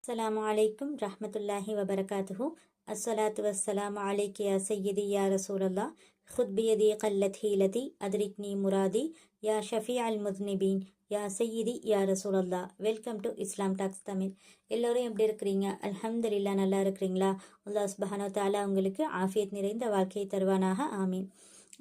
அஸ்ஸலாமு அலைக்கும் ரஹ்மத்துல்லாஹி வபரகாத்துஹு. அஸ்ஸலாத்து வஸ்ஸலாமு அலைக்கி யா சய்யிதி யா ரசூலல்லாஹ். ஹுத் பியதி கல்லத் ஹீலதி அதிரிக்னி முராதி யா ஷஃபி அல் முத்னிபீன் யா சய்யிதி யா ரசூலல்லாஹ். Welcome to Islam talks Tamil. எல்லோரும் எப்படி இருக்கிறீங்க? அல்ஹம்துலில்லாஹ், நல்லா இருக்கிறீங்களா? அல்லாஹ் சுப்ஹானஹு வ தஆலா உங்களுக்கு ஆஃபியத் நிறைந்த வாழ்க்கையை தருவானாக, ஆமீன்.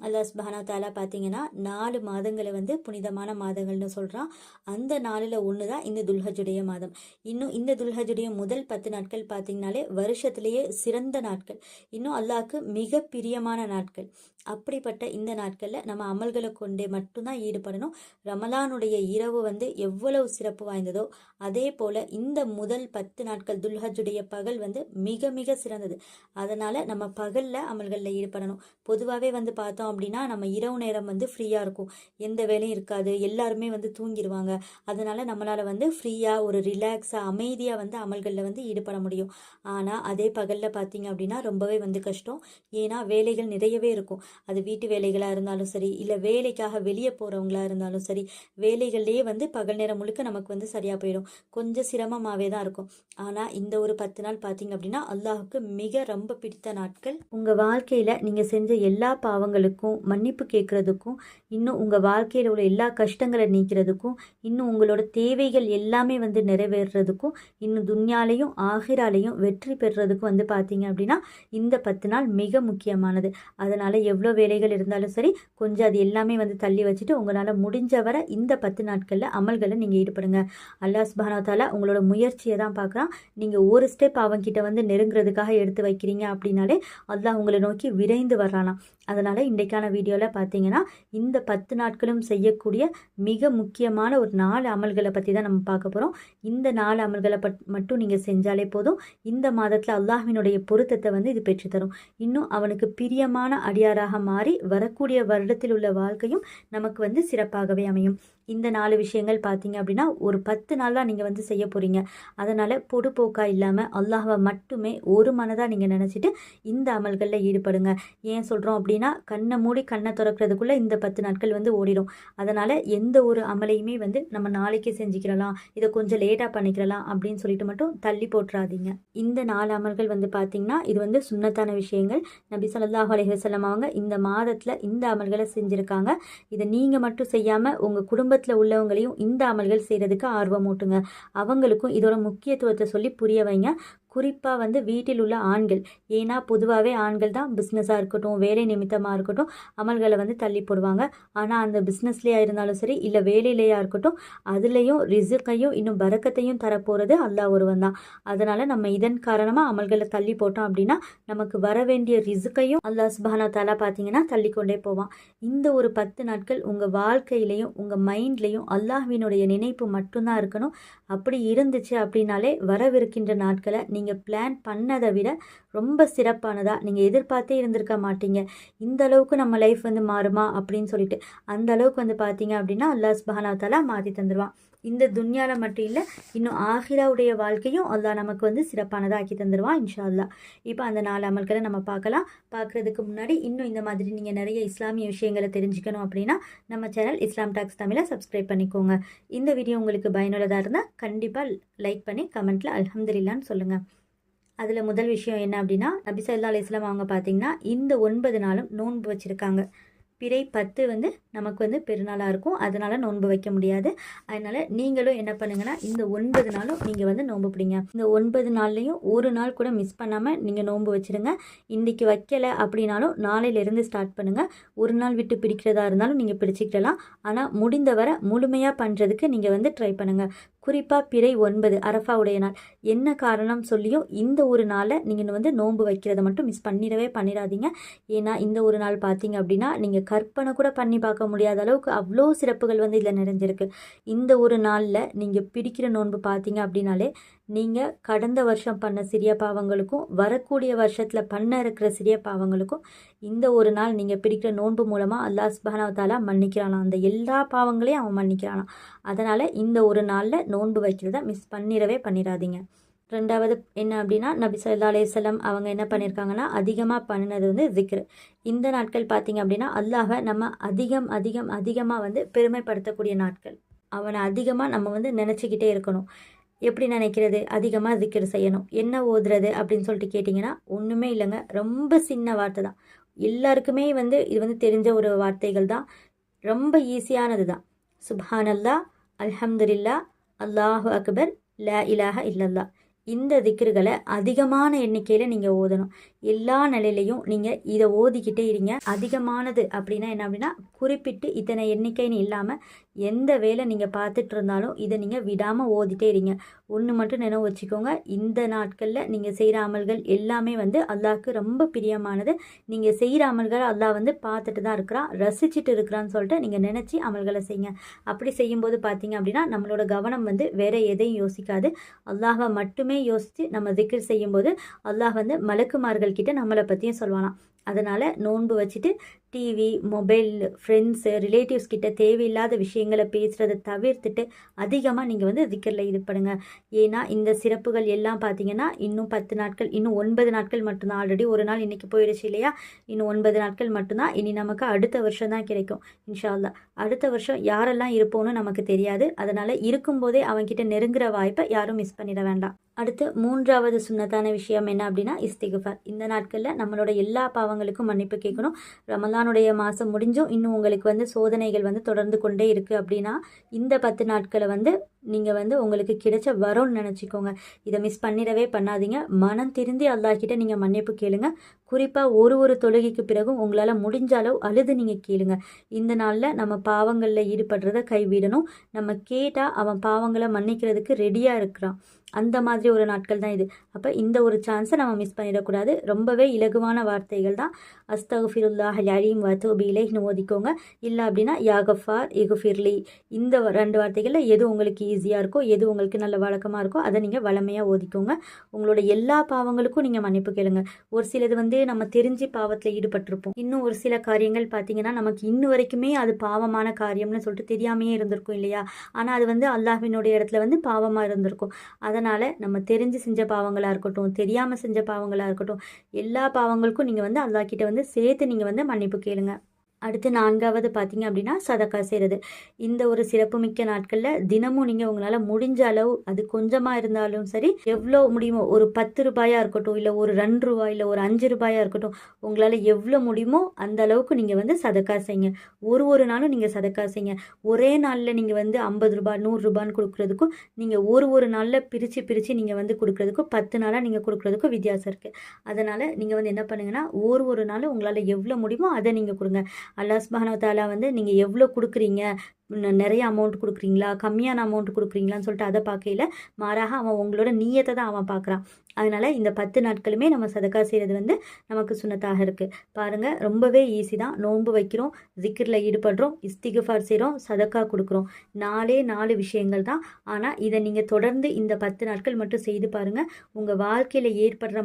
அல்லாஹ் சுப்ஹானஹு வ தஆலா பார்த்தீங்கன்னா 4 மாதங்களை புனிதமான மாதங்கள்னு சொல்கிறான். அந்த 4ல் ஒன்று தான் இந்த துல்ஹஜுடைய மாதம். இன்னும் இந்த துல்ஹஜுடைய முதல் 10 நாட்கள் பார்த்தீங்கனாலே வருஷத்திலேயே சிறந்த நாட்கள், இன்னும் அல்லாஹ்க்கு மிக பிரியமான நாட்கள். அப்படிப்பட்ட இந்த நாட்களில் நம்ம அமல்களை கொண்டே மட்டும்தான் ஈடுபடணும். ரமலானுடைய இரவு எவ்வளவு சிறப்பு வாய்ந்ததோ அதே போல் இந்த முதல் 10 நாட்கள் துல்ஹஜுடைய பகல் மிக மிக சிறந்தது. அதனால் நம்ம பகலில் அமல்களில் ஈடுபடணும். பொதுவாகவே பார்த்தோம் அப்படின்னா நம்ம இரவு நேரம் ஃப்ரீயாக இருக்கும், எந்த வேலையும் இருக்காது, எல்லாருமே தூங்கிடுவாங்க. அதனால் நம்மளால் ஃப்ரீயாக ஒரு ரிலாக்ஸாக அமைதியாக அமல்களில் ஈடுபட முடியும். ஆனால் அதே பகலில் பார்த்தீங்க அப்படின்னா ரொம்பவே கஷ்டம். ஏன்னா வேலைகள் நிறையவே இருக்கும். அது வீட்டு வேலைகளாக இருந்தாலும் சரி, இல்லை வேலைக்காக வெளியே போகிறவங்களா இருந்தாலும் சரி, வேலைகள்லேயே பகல் நேரம் முழுக்க நமக்கு சரியாக போயிடும். கொஞ்சம் சிரமமாகவே தான் இருக்கும். ஆனால் இந்த ஒரு 10 நாள் பார்த்தீங்க அப்படின்னா அல்லாஹுக்கு மிக ரொம்ப பிடித்த நாட்கள். உங்கள் வாழ்க்கையில் நீங்கள் செஞ்ச எல்லா பாவங்களுக்கும் மன்னிப்பு கேட்கறதுக்கும், இன்னும் உங்கள் வாழ்க்கையில் உள்ள எல்லா கஷ்டங்களை நீக்கிறதுக்கும், இன்னும் உங்களோட தேவைகள் எல்லாமே நிறைவேறதுக்கும், இன்னும் துன்யாலையும் ஆகிராலையும் வெற்றி பெறுறதுக்கும் பார்த்தீங்க அப்படின்னா இந்த 10 நாள் மிக முக்கியமானது. அதனால் எவ்வளோ வேலைகள் இருந்தாலும் சரி, கொஞ்சம் அது எல்லாமே தள்ளி வச்சுட்டு உங்களால் முடிஞ்ச வரை இந்த 10 நாட்களில் அமல்களை நீங்கள் ஈடுபடுங்க. அல்லாஹ் சுப்ஹானஹு வ தஆலா உங்களோட முயற்சியை தான் பார்க்குறான். நீங்கள் ஒரு ஸ்டெப் அவங்கிட்ட நெருங்குறதுக்காக எடுத்து வைக்கிறீங்க அப்படின்னாலே அல்லாஹ் உங்களை நோக்கி விரைந்து வர்றானாம். அதனால் இன்றைக்கான வீடியோவில் பார்த்தீங்கன்னா இந்த 10 நாட்களும் செய்யக்கூடிய மிக முக்கியமான ஒரு 4 அமல்களை பற்றி தான் நம்ம பார்க்க போகிறோம். இந்த 4 அமல்களை மட்டும் நீங்கள் செஞ்சாலே போதும். இந்த மாதத்தில் அல்லாஹ்வினுடைய பொருத்தத்தை இது பெற்றுத்தரும். இன்னும் அவனுக்கு பிரியமான அடியாராக மாறி வரக்கூடிய வருடத்தில் உள்ள வாழ்க்கையும் நமக்கு சிறப்பாகவே அமையும். இந்த 4 விஷயங்கள் பார்த்தீங்க அப்படின்னா ஒரு 10 நாளாக நீங்கள் செய்ய போகிறீங்க. அதனால் பொடுபோக்காக இல்லாமல் அல்லாஹ்வை மட்டுமே ஒரு மனதாக நீங்கள் நினச்சிட்டு இந்த அமல்களில் ஈடுபடுங்க. ஏன் சொல்கிறோம் அப்படின்னா கண்ணை மூடி கண்ணை திறக்கிறதுக்குள்ளே இந்த 10 நாட்கள் ஓடிடும். அதனால் எந்த ஒரு அமலையுமே நம்ம நாளைக்கே செஞ்சுக்கிறலாம், இதை கொஞ்சம் லேட்டாக பண்ணிக்கிறலாம் அப்படின்னு சொல்லிட்டு மட்டும் தள்ளி போட்டுறாதீங்க. இந்த 4 அமல்கள் பார்த்தீங்கன்னா இது சுன்னத்தான விஷயங்கள். நபி ஸல்லல்லாஹு அலைஹி வஸல்லம் அவங்க இந்த மாதத்தில் இந்த அமல்களை செஞ்சுருக்காங்க. இதை நீங்கள் மட்டும் செய்யாமல் உங்கள் குடும்பத்தில் உள்ளவங்களையும் இந்த அமல்கள் செய்கிறதுக்கு ஆர்வம் ஊட்டுங்க. அவங்களுக்கும் இதோட முக்கியத்துவத்தை சொல்லி புரிய வைங்க. குறிப்பாக வீட்டில் உள்ள ஆண்கள், ஏன்னா பொதுவாகவே ஆண்கள் தான் பிஸ்னஸாக இருக்கட்டும், வேலை நிமித்தமாக இருக்கட்டும், அமல்களை தள்ளி போடுவாங்க. ஆனால் அந்த பிஸ்னஸ்லேயா இருந்தாலும் சரி, இல்லை வேலையிலேயா இருக்கட்டும், அதுலேயும் ரிசுக்கையும் இன்னும் பரக்கத்தையும் தரப்போகிறது அல்லாஹ் ஒருவன் தான். அதனால் நம்ம இதன் காரணமாக அமல்களை தள்ளி போட்டோம் அப்படின்னா நமக்கு வர வேண்டிய ரிசுக்கையும் அல்லாஹ் சுப்ஹானஹு வ தஆலா பார்த்தீங்கன்னா தள்ளி கொண்டே போவான். இந்த ஒரு 10 நாட்கள் உங்கள் வாழ்க்கையிலையும் உங்கள் மைண்ட்லேயும் அல்லாஹ்வினுடைய நினைப்பு மட்டும்தான் இருக்கணும். அப்படி இருந்துச்சு அப்படின்னாலே வரவிருக்கின்ற நாட்களை நீங்கள் பிளான் பண்ணதை விட ரொம்ப சிறப்பானதாக நீங்கள் எதிர்பார்த்தே இருந்திருக்க மாட்டீங்க. இந்த அளவுக்கு நம்ம லைஃப் மாறுமா அப்படின்னு சொல்லிட்டு அந்த அளவுக்கு பார்த்தீங்க அப்படின்னா அல்லாஹ் சுப்ஹானஹு வ தஆலா மாற்றி தந்துடுவான். இந்த துன்யாவில் மட்டும் இல்லை, இன்னும் ஆகிராவுடைய வாழ்க்கையும் அல்லாஹ் நமக்கு சிறப்பானதாக ஆக்கி தந்துடுவான் இன்ஷா அல்லாஹ். இப்போ அந்த 4 அமல்களை நம்ம பார்க்கலாம். பார்க்குறதுக்கு முன்னாடி இன்னும் இந்த மாதிரி நீங்கள் நிறைய இஸ்லாமிய விஷயங்களை தெரிஞ்சுக்கணும் அப்படின்னா நம்ம சேனல் இஸ்லாம் டாக்ஸ் தமிழை சப்ஸ்கிரைப் பண்ணிக்கோங்க. இந்த வீடியோ உங்களுக்கு பயனுள்ளதாக இருந்தால் கண்டிப்பாக லைக் பண்ணி கமெண்ட்டில் அல்ஹம்துலில்லாஹ்னு சொல்லுங்கள். அதில் முதல் விஷயம் என்ன அப்படின்னா, நபி ஸல்லல்லாஹு அலைஹி வஸல்லம் அவங்க பார்த்தீங்கன்னா இந்த 9 நாளும் நோன்பு வச்சுருக்காங்க. பிறை 10 நமக்கு பெருநாளாக இருக்கும், அதனால் நோன்பு வைக்க முடியாது. அதனால் நீங்களும் என்ன பண்ணுங்கன்னா இந்த 9 நாளும் நீங்கள் நோன்பு பிடிங்க. இந்த 9 நாள்லேயும் ஒரு நாள் கூட மிஸ் பண்ணாமல் நீங்கள் நோன்பு வச்சுருங்க. இன்றைக்கி வைக்கலை அப்படின்னாலும் நாளையிலேருந்து ஸ்டார்ட் பண்ணுங்கள். ஒரு நாள் விட்டு பிடிக்கிறதா இருந்தாலும் நீங்கள் பிடிச்சிக்கலாம். ஆனால் முடிந்தவரை முழுமையாக பண்ணுறதுக்கு நீங்கள் ட்ரை பண்ணுங்கள். குறிப்பாக பிறை 9 அரஃபாவுடைய நாள் என்ன காரணம் சொல்லியும் இந்த ஒரு நாளை நீங்கள் நோன்பு வைக்கிறத மட்டும் மிஸ் பண்ணிடாதீங்க. ஏன்னா இந்த ஒரு நாள் பார்த்தீங்க அப்படின்னா நீங்கள் கற்பனை கூட பண்ணி பார்க்க முடியாத அளவுக்கு அவ்வளோ சிறப்புகள் இதில் நிறைஞ்சிருக்கு. இந்த ஒரு நாளில் நீங்கள் பிடிக்கிற நோன்பு பார்த்தீங்க அப்படின்னாலே நீங்கள் கடந்த வருஷம் பண்ண சிறிய பாவங்களுக்கும் வரக்கூடிய வருஷத்தில் பண்ண இருக்கிற சிறிய பாவங்களுக்கும் இந்த ஒரு நாள் நீங்கள் பிடிக்கிற நோன்பு மூலமாக அல்லாஹ் சுப்ஹானஹு வ தஆலா மன்னிக்கிறானாம். அந்த எல்லா பாவங்களையும் அவன் மன்னிக்கிறானாம். அதனால் இந்த ஒரு நாளில் நோன்பு வைக்கிறத மிஸ் பண்ணிடாதீங்க. ரெண்டாவது என்ன அப்படின்னா, நபி ஸல்லல்லாஹு அலைஹி வஸல்லம் அவங்க என்ன பண்ணியிருக்காங்கன்னா அதிகமாக பண்ணினது ஜிக்ர். இந்த நாட்கள் பார்த்தீங்க அப்படின்னா அல்லாஹை நம்ம அதிகமாக பெருமைப்படுத்தக்கூடிய நாட்கள். அவனை அதிகமாக நம்ம நினச்சிக்கிட்டே இருக்கணும். எப்படி நினைக்கிறது? அதிகமாக திக்ர் செய்யணும். என்ன ஓதுறது அப்படின்னு சொல்லிட்டு கேட்டிங்கன்னா, ஒன்றுமே இல்லைங்க. ரொம்ப சின்ன வார்த்தை தான். எல்லாருக்குமே இது தெரிஞ்ச ஒரு வார்த்தைகள் தான். ரொம்ப ஈஸியானது தான். சுப்ஹானல்லாஹ், அல்ஹம்துலில்லாஹ், அல்லாஹு அக்பர், லா இலாஹ இல்லல்லாஹ். இந்த திக்ருகளை அதிகமான எண்ணிக்கையில் நீங்கள் ஓதணும். எல்லா நிலையிலையும் நீங்கள் இதை ஓதிக்கிட்டே இருங்க. அதிகமானது அப்படின்னா என்ன அப்படின்னா, குறிப்பிட்டு இத்தனை எண்ணிக்கைன்னு இல்லாமல் எந்த வேலை நீங்கள் பார்த்துட்டு இருந்தாலும் இதை நீங்கள் விடாமல் ஓதிட்டே இருங்க. ஒன்று மட்டும் நினைவு வச்சுக்கோங்க, இந்த நாட்களில் நீங்கள் செய்கிற அமல்கள் எல்லாமே அல்லாஹ்க்கு ரொம்ப பிரியமானது. நீங்கள் செய்கிற அமல்கள் அல்லாஹ் பார்த்துட்டு தான் இருக்கிறான், ரசிச்சுட்டு இருக்கிறான்னு சொல்லிட்டு நீங்கள் நினச்சி அமல்களை செய்யுங்க. அப்படி செய்யும்போது பார்த்தீங்க அப்படின்னா நம்மளோட கவனம் வேறு எதையும் யோசிக்காது. அல்லாஹை மட்டுமே யோசித்து நம்ம திக்ர் செய்யும்போது அல்லாஹ் மலக்குமார்கள் கிட்ட நம்மளை பற்றியும் சொல்வானாம். அதனால் நோன்பு வச்சுட்டு டிவி, மொபைல், ஃப்ரெண்ட்ஸு, ரிலேட்டிவ்ஸ் கிட்ட தேவையில்லாத விஷயங்களை பேசுகிறத தவிர்த்துட்டு அதிகமாக நீங்கள் திக்ரில் ஈடுபடுங்க. ஏன்னா இந்த சிறப்புகள் எல்லாம் பார்த்தீங்கன்னா இன்னும் 10 நாட்கள், இன்னும் 9 நாட்கள் மட்டும்தான். ஆல்ரெடி ஒரு நாள் இன்றைக்கி போயிடுச்சு இல்லையா? இன்னும் 9 நாட்கள் மட்டும்தான். இனி நமக்கு அடுத்த வருஷம் தான் கிடைக்கும் இன்ஷா அல்லாஹ். அடுத்த வருஷம் யாரெல்லாம் இருப்போன்னு நமக்கு தெரியாது. அதனால் இருக்கும்போதே அவங்ககிட்ட நெருங்குற வாய்ப்பை யாரும் மிஸ் பண்ணிட வேண்டாம். அடுத்து 3வது சுன்னத்தான விஷயம் என்ன அப்படின்னா இஸ்திக்ஃபார். இந்த நாட்களில் நம்மளோட எல்லா பாவங்களுக்கும் மன்னிப்பு கேட்கணும். ரமலானுடைய மாதம் முடிஞ்சும் இன்னும் உங்களுக்கு சோதனைகள் தொடர்ந்து கொண்டே இருக்குது அப்படின்னா இந்த 10 நாட்களை நீங்கள் உங்களுக்கு கிடைச்ச வரோன்னு நினச்சிக்கோங்க. இதை மிஸ் பண்ணிடவே பண்ணாதீங்க. மனம் திருந்தி அல்லாஹ்கிட்ட நீங்கள் மன்னிப்பு கேளுங்க. குறிப்பாக ஒரு தொழுகைக்கு பிறகும் உங்களால் முடிஞ்ச அளவு அழுது நீங்கள் கேளுங்க. இந்த நாளில் நம்ம பாவங்களில் ஈடுபடுறத கைவிடணும். நம்ம கேட்டால் அவன் பாவங்களை மன்னிக்கிறதுக்கு ரெடியாக இருக்கிறான். அந்த மாதிரி ஒரு நாட்கள் தான் இது. அப்போ இந்த ஒரு சான்ஸை நம்ம மிஸ் பண்ணிடக்கூடாது. ரொம்பவே இலகுவான வார்த்தைகள் தான். அஸ்தக்ஃபிருல்லாஹல் அலீம் வ தூபு இலைஹின்னு ஓதிக்கோங்க. இல்லை அப்படின்னா யா கஃபார் இக்ஃபிர்லி. இந்த 2 வார்த்தைகளில் எது உங்களுக்கு ஈஸியாக இருக்கோ, எது உங்களுக்கு நல்ல வழக்கமாக இருக்கோ அதை நீங்கள் வளமையாக ஓதிக்கோங்க. உங்களோட எல்லா பாவங்களுக்கும் நீங்கள் மன்னிப்பு கேளுங்க. ஒரு சிலது நம்ம தெரிஞ்சு பாவத்தில் ஈடுபட்டிருப்போம். இன்னும் ஒரு சில காரியங்கள் பார்த்தீங்கன்னா நமக்கு இன்னும் வரைக்குமே அது பாவமான காரியம்னு சொல்லிட்டு தெரியாமையே இருந்திருக்கும் இல்லையா? ஆனால் அது அல்லாஹ்வினுடைய இடத்துல பாவமாக இருந்திருக்கும். அதனால் நம்ம தெரிஞ்சு செஞ்ச பாவங்களாக இருக்கட்டும், தெரியாமல் செஞ்ச பாவங்களாக இருக்கட்டும், எல்லா பாவங்களுக்கும் நீங்கள் அல்லாஹ்கிட்ட சேர்த்து நீங்கள் மன்னிப்பு கேளுங்க. அடுத்து 4வது பார்த்தீங்க அப்படின்னா சதக்கா செய்கிறது. இந்த ஒரு சிறப்புமிக்க நாட்களில் தினமும் நீங்கள் உங்களால் முடிஞ்ச அளவு, அது கொஞ்சமாக இருந்தாலும் சரி, எவ்வளோ முடியுமோ ஒரு 10 ரூபாயாக இருக்கட்டும், இல்லை ஒரு 2 ரூபாய், இல்லை ஒரு 5 ரூபாயாக இருக்கட்டும், உங்களால் எவ்வளோ முடியுமோ அந்த அளவுக்கு நீங்கள் சதக்கா செய்யுங்க. ஒரு நாளும் நீங்கள் சதக்கா செய்யுங்க. ஒரே நாளில் நீங்கள் 50 ரூபாய் 100 ரூபான்னு கொடுக்குறதுக்கும், நீங்கள் ஒரு நாளில் பிரித்து நீங்கள் கொடுக்குறதுக்கும் 10 நாளாக நீங்கள் கொடுக்குறதுக்கும் வித்தியாசம் இருக்குது. அதனால் நீங்கள் என்ன பண்ணுங்கன்னா ஒரு நாள் உங்களால் எவ்வளோ முடியுமோ அதை நீங்கள் கொடுங்க. அல்லாஹ் சுப்ஹானஹு வ தஆலா நீங்கள் எவ்வளோ கொடுக்குறீங்க, நிறைய அமௌண்ட் கொடுக்குறீங்களா, கம்மியான அமௌண்ட் கொடுக்குறீங்களான்னு சொல்லிட்டு அதை பார்க்கையில் மாறாக அவன் உங்களோட நீயத்தை தான் அவன் பார்க்குறான். அதனால் இந்த 10 நாட்களுமே நம்ம சதக்கா செய்கிறது நமக்கு சுன்னத்தாக இருக்குது. பாருங்கள், ரொம்பவே ஈஸி தான். நோன்பு வைக்கிறோம், ஜிக்ரில் ஈடுபடுறோம், இஸ்திக்ஃபார் செய்கிறோம், சதக்கா கொடுக்குறோம். 4 விஷயங்கள் தான். ஆனால் இதை நீங்கள் தொடர்ந்து இந்த 10 நாட்கள் மட்டும் செய்து பாருங்கள். உங்கள் வாழ்க்கையில் ஏற்படுற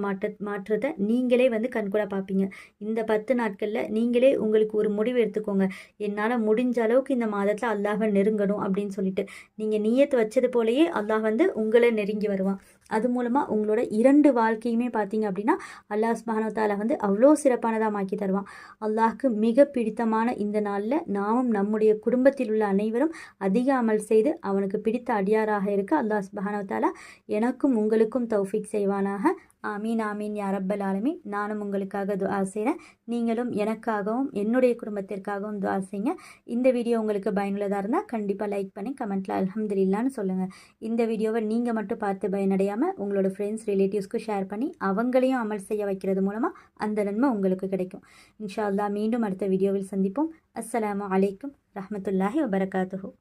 மாற்றத்தை நீங்களே கண்கூட பார்ப்பீங்க. இந்த 10 நாட்களில் நீங்களே உங்களுக்கு ஒரு முடிவு எடுத்துக்கோங்க. என்னால் முடிஞ்ச அளவுக்கு இந்த மாதத்தில் அல்லாஹ்வை நெருங்கணும் அப்படின்னு சொல்லிட்டு நீங்கள் நியத்து வச்சது போலயே அல்லாஹ் உங்களை நெருங்கி வருவான். அது மூலமாக உங்களோட 2 வாழ்க்கையுமே பார்த்தீங்க அப்படின்னா அல்லாஹ் சுப்ஹானஹு வ தஆலா அவ்வளோ சிறப்பானதாக மாக்கி தருவான். அல்லாஹ்க்கு மிக பிடித்தமான இந்த நாளில் நாமும் நம்முடைய குடும்பத்தில் உள்ள அனைவரும் அதிக அமல் செய்து அவனுக்கு பிடித்த அடியாராக இருக்க அல்லாஹ் சுப்ஹானஹு வ தஆலா எனக்கும் உங்களுக்கும் தௌஃபீக் செய்வானாக. ஆமீன் ஆமீன் யா ரப்பல் ஆலமீன். நானும் உங்களுக்காக துஆ செய்கிறேன். நீங்களும் எனக்காகவும் என்னுடைய குடும்பத்திற்காகவும் துஆ செய்யுங்க. இந்த வீடியோ உங்களுக்கு பயனுள்ளதாக இருந்தால் கண்டிப்பாக லைக் பண்ணி கமெண்ட்டில் அல்ஹம்துலில்லாஹ்னு சொல்லுங்கள். இந்த வீடியோவை நீங்கள் மட்டும் பார்த்து பயனடையாமல் உங்களோட ஃப்ரெண்ட்ஸ், ரிலேட்டிவ்ஸ்க்கு ஷேர் பண்ணி அவங்களையும் அமல் செய்ய வைக்கிறது மூலமாக அந்த நன்மை உங்களுக்கு கிடைக்கும். இன்ஷா அல்லாஹ் மீண்டும் அடுத்த வீடியோவில் சந்திப்போம். அஸ்ஸலாமு அலைக்கும் ரஹ்மத்துல்லாஹி வபரகாத்துஹு.